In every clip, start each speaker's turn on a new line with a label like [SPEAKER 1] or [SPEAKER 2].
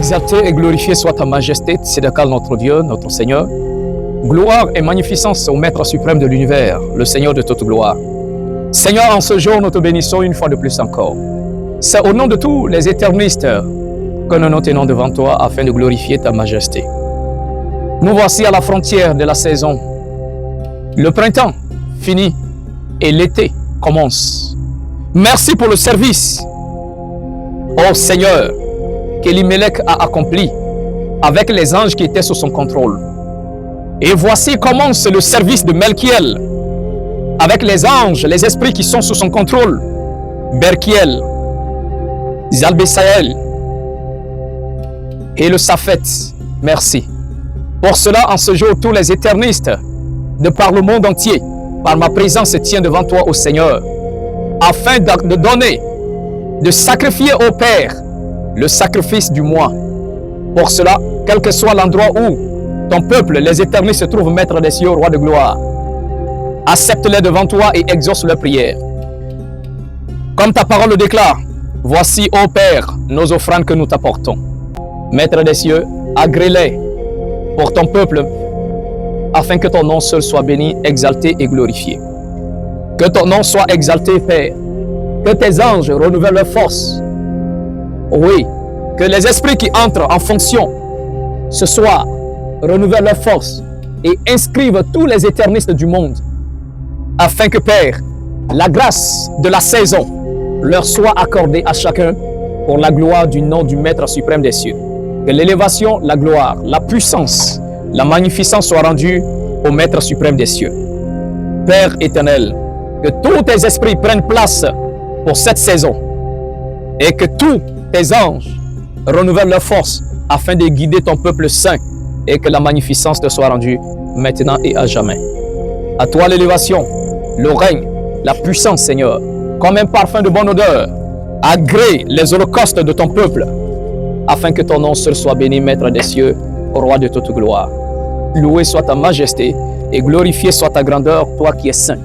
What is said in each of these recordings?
[SPEAKER 1] Exalté et glorifié soit ta majesté, Tzedakal notre Dieu, notre Seigneur. Gloire et magnificence au Maître suprême de l'univers, le Seigneur de toute gloire. Seigneur, en ce jour, nous te bénissons une fois de plus encore. C'est au nom de tous les éternistes que nous nous tenons devant toi afin de glorifier ta majesté. Nous voici à la frontière de la saison. Le printemps finit et l'été commence. Merci pour le service, ô Seigneur, qu'Elimelech a accompli avec les anges qui étaient sous son contrôle. Et voici commence le service de Melchiel avec les anges, les esprits qui sont sous son contrôle. Berkiel, Zalbesaël et le Saphet. Merci. Pour cela, en ce jour, tous les éternistes de par le monde entier, par ma présence, se tiennent devant toi, ô Seigneur, afin de donner, de sacrifier au Père le sacrifice du mois. Pour cela, quel que soit l'endroit où ton peuple, les éternistes, se trouvent, maître des cieux, roi de gloire, accepte-les devant toi et exauce leurs prières. Comme ta parole le déclare, voici, ô Père, nos offrandes que nous t'apportons. Maître des cieux, agrée-les pour ton peuple, afin que ton nom seul soit béni, exalté et glorifié. Que ton nom soit exalté, Père. Que tes anges renouvellent leur force. Oui, que les esprits qui entrent en fonction ce soir renouvellent leur force et inscrivent tous les éternistes du monde, afin que, Père, la grâce de la saison leur soit accordée à chacun pour la gloire du nom du Maître suprême des cieux. Que l'élévation, la gloire, la puissance, la magnificence soient rendues au Maître suprême des cieux. Père éternel, que tous tes esprits prennent place pour cette saison et que tous tes anges renouvellent leur force afin de guider ton peuple saint et que la magnificence te soit rendue maintenant et à jamais. À toi l'élévation, le règne, la puissance, Seigneur, comme un parfum de bonne odeur. Agrée les holocaustes de ton peuple afin que ton nom seul soit béni, Maître des cieux, roi de toute gloire. Loué soit ta majesté et glorifié soit ta grandeur, toi qui es saint.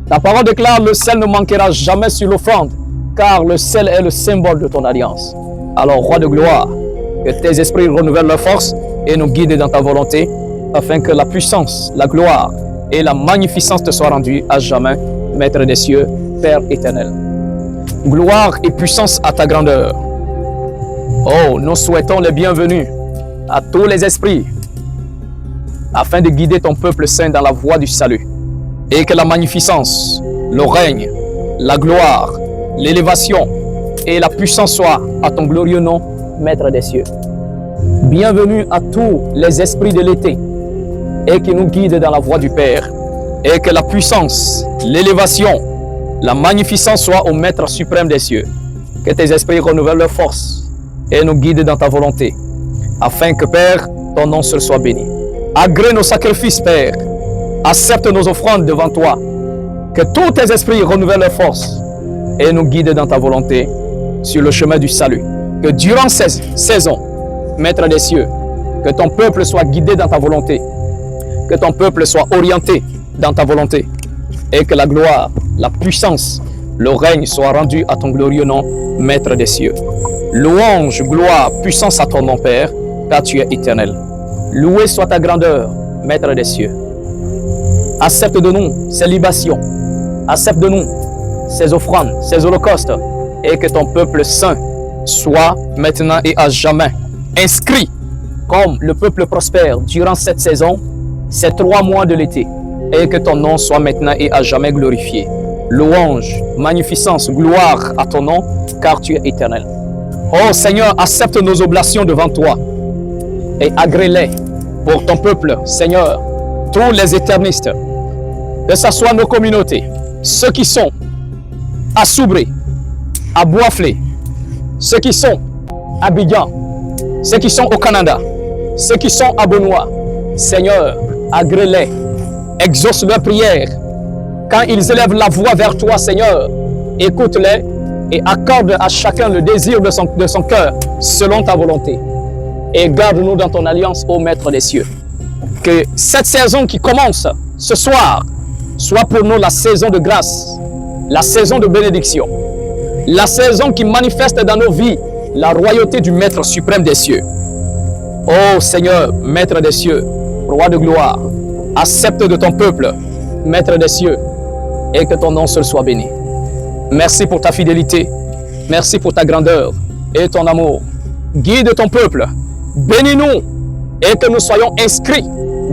[SPEAKER 1] Ta parole déclare: le sel ne manquera jamais sur l'offrande, car le sel est le symbole de ton alliance. Alors, roi de gloire, que tes esprits renouvellent leur force et nous guident dans ta volonté, afin que la puissance, la gloire et la magnificence te soient rendues à jamais, Maître des cieux, Père éternel. Gloire et puissance à ta grandeur. Oh, nous souhaitons les bienvenus à tous les esprits, afin de guider ton peuple saint dans la voie du salut. Et que la magnificence, le règne, la gloire, l'élévation et la puissance soient à ton glorieux nom, Maître des cieux. Bienvenue à tous les esprits de l'été et qui nous guident dans la voie du Père. Et que la puissance, l'élévation, la magnificence soient au Maître suprême des cieux. Que tes esprits renouvellent leur force et nous guident dans ta volonté, afin que, Père, ton nom seul soit béni. Agrée nos sacrifices, Père. Accepte nos offrandes devant toi. Que tous tes esprits renouvellent leur force et nous guident dans ta volonté sur le chemin du salut. Que durant ces saisons, Maître des cieux, que ton peuple soit guidé dans ta volonté. Que ton peuple soit orienté dans ta volonté. Et que la gloire, la puissance, le règne soient rendus à ton glorieux nom, Maître des cieux. Louange, gloire, puissance à ton nom, Père, car tu es éternel. Loué soit ta grandeur, Maître des cieux. Accepte de nous ces libations, accepte de nous ces offrandes, ces holocaustes, et que ton peuple saint soit maintenant et à jamais inscrit comme le peuple prospère durant cette saison, ces 3 mois de l'été, et que ton nom soit maintenant et à jamais glorifié. Louange, magnificence, gloire à ton nom, car tu es éternel. Oh Seigneur, accepte nos oblations devant toi et agrée-les pour ton peuple, Seigneur, tous les éternistes, que ce soit nos communautés, ceux qui sont à Soubré, à Boisflé, ceux qui sont à Abidjan, ceux qui sont au Canada, ceux qui sont à Benoît. Seigneur, agrée-les, exauce leurs prières. Quand ils élèvent la voix vers toi, Seigneur, écoute-les et accorde à chacun le désir de son cœur selon ta volonté. Et garde-nous dans ton alliance, ô Maître des cieux. Que cette saison qui commence ce soir soit pour nous la saison de grâce, la saison de bénédiction, la saison qui manifeste dans nos vies la royauté du Maître suprême des cieux. Ô Seigneur, Maître des cieux, Roi de gloire, accepte de ton peuple, Maître des cieux, et que ton nom seul soit béni. Merci pour ta fidélité, merci pour ta grandeur et ton amour. Guide ton peuple, bénis-nous et que nous soyons inscrits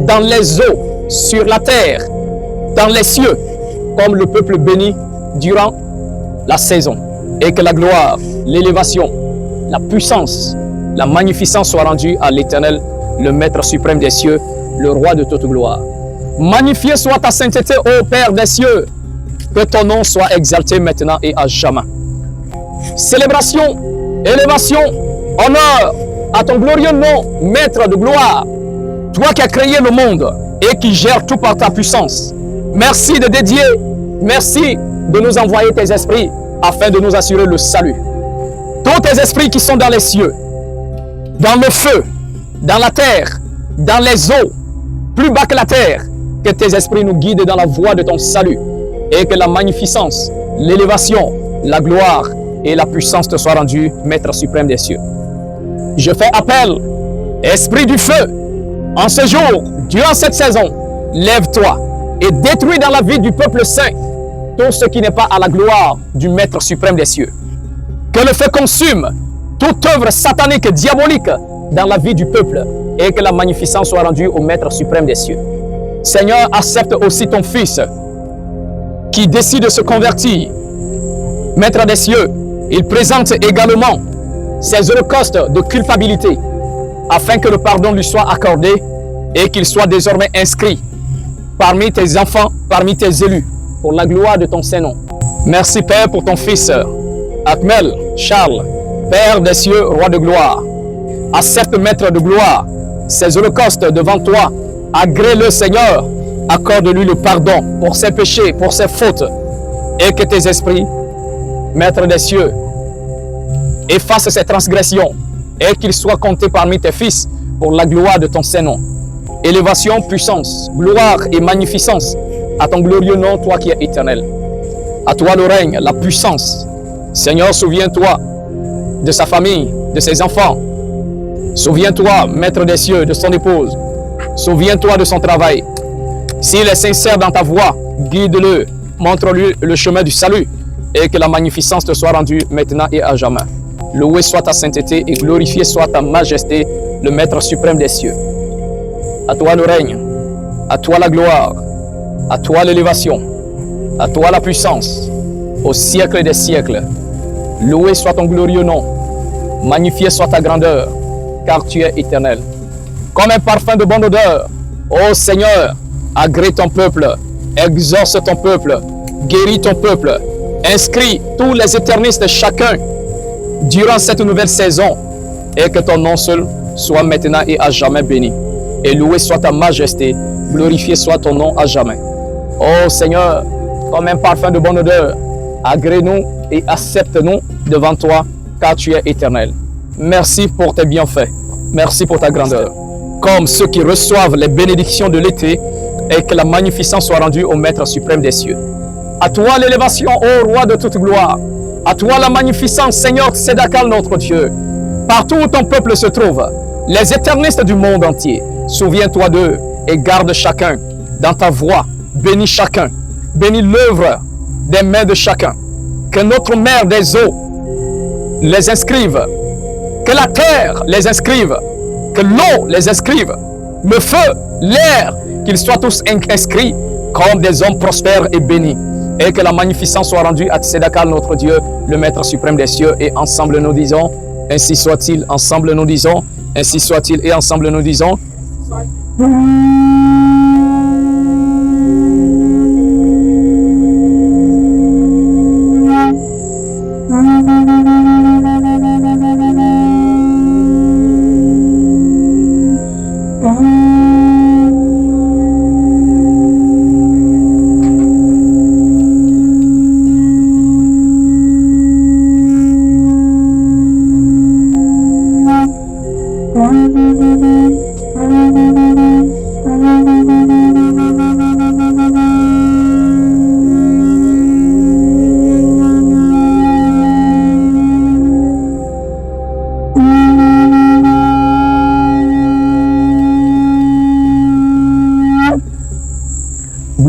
[SPEAKER 1] dans les eaux, sur la terre, dans les cieux, comme le peuple béni durant la saison. Et que la gloire, l'élévation, la puissance, la magnificence soient rendues à l'Éternel, le Maître suprême des cieux, le Roi de toute gloire. Magnifié soit ta sainteté, ô Père des cieux, que ton nom soit exalté maintenant et à jamais. Célébration, élévation, honneur à ton glorieux nom, Maître de gloire, toi qui as créé le monde et qui gères tout par ta puissance. Merci de dédier, merci de nous envoyer tes esprits afin de nous assurer le salut. Tous tes esprits qui sont dans les cieux, dans le feu, dans la terre, dans les eaux, plus bas que la terre, que tes esprits nous guident dans la voie de ton salut et que la magnificence, l'élévation, la gloire et la puissance te soient rendues, Maître suprême des cieux. Je fais appel, Esprit du feu, en ce jour, durant cette saison, lève-toi et détruis dans la vie du peuple saint tout ce qui n'est pas à la gloire du Maître suprême des cieux. Que le feu consume toute œuvre satanique et diabolique dans la vie du peuple et que la magnificence soit rendue au Maître suprême des cieux. Seigneur, accepte aussi ton Fils qui décide de se convertir. Maître des cieux, il présente également ses holocaustes de culpabilité afin que le pardon lui soit accordé et qu'il soit désormais inscrit parmi tes enfants, parmi tes élus, pour la gloire de ton Saint-Nom. Merci Père pour ton Fils, Akmel Charles, Père des cieux, Roi de gloire. Accepte, Maître de gloire, ces holocaustes devant toi. Agrée-le, Seigneur. Accorde-lui le pardon pour ses péchés, pour ses fautes. Et que tes esprits, Maître des cieux, effacent ses transgressions et qu'ils soient comptés parmi tes fils pour la gloire de ton Saint-Nom. Élévation, puissance, gloire et magnificence à ton glorieux nom, toi qui es éternel. À toi le règne, la puissance. Seigneur, souviens-toi de sa famille, de ses enfants. Souviens-toi, Maître des cieux, de son épouse. Souviens-toi de son travail. S'il est sincère dans ta voie, guide-le, montre-lui le chemin du salut et que la magnificence te soit rendue maintenant et à jamais. Loué soit ta sainteté et glorifié soit ta majesté, le Maître suprême des cieux. À toi le règne, à toi la gloire, à toi l'élévation, à toi la puissance, au siècle des siècles. Loué soit ton glorieux nom, magnifié soit ta grandeur, car tu es éternel. Comme un parfum de bonne odeur, ô Seigneur, agrée ton peuple, exauce ton peuple, guéris ton peuple, inscris tous les éternistes chacun durant cette nouvelle saison et que ton nom seul soit maintenant et à jamais béni. Et loué soit ta majesté, glorifié soit ton nom à jamais. Ô Seigneur, comme un parfum de bonne odeur, agrée-nous et accepte-nous devant toi, car tu es éternel. Merci pour tes bienfaits, merci pour ta grandeur. Comme ceux qui reçoivent les bénédictions de l'été et que la magnificence soit rendue au Maître suprême des cieux. À toi l'élévation, ô Roi de toute gloire. À toi la magnificence, Seigneur Tsedakal, notre Dieu. Partout où ton peuple se trouve, les éternistes du monde entier, souviens-toi d'eux et garde chacun dans ta voie. Bénis chacun. Bénis l'œuvre des mains de chacun. Que notre mère des eaux les inscrive. Que la terre les inscrive. Que l'eau les inscrive. Le feu, l'air, qu'ils soient tous inscrits comme des hommes prospères et bénis. Et que la magnificence soit rendue à Tsedakal, notre Dieu, le Maître suprême des cieux. Et ensemble nous disons, ainsi soit-il. Ensemble nous disons, ainsi soit-il. Et ensemble nous disons,
[SPEAKER 2] Thank you.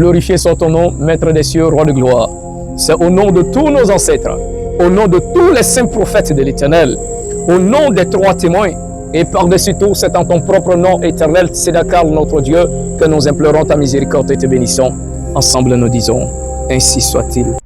[SPEAKER 1] Glorifié soit ton nom, Maître des cieux, Roi de gloire. C'est au nom de tous nos ancêtres, au nom de tous les saints prophètes de l'Éternel, au nom des trois témoins, et par-dessus tout, c'est en ton propre nom éternel, Tsedakar, notre Dieu, que nous implorons ta miséricorde et te bénissons. Ensemble, nous disons, ainsi soit-il.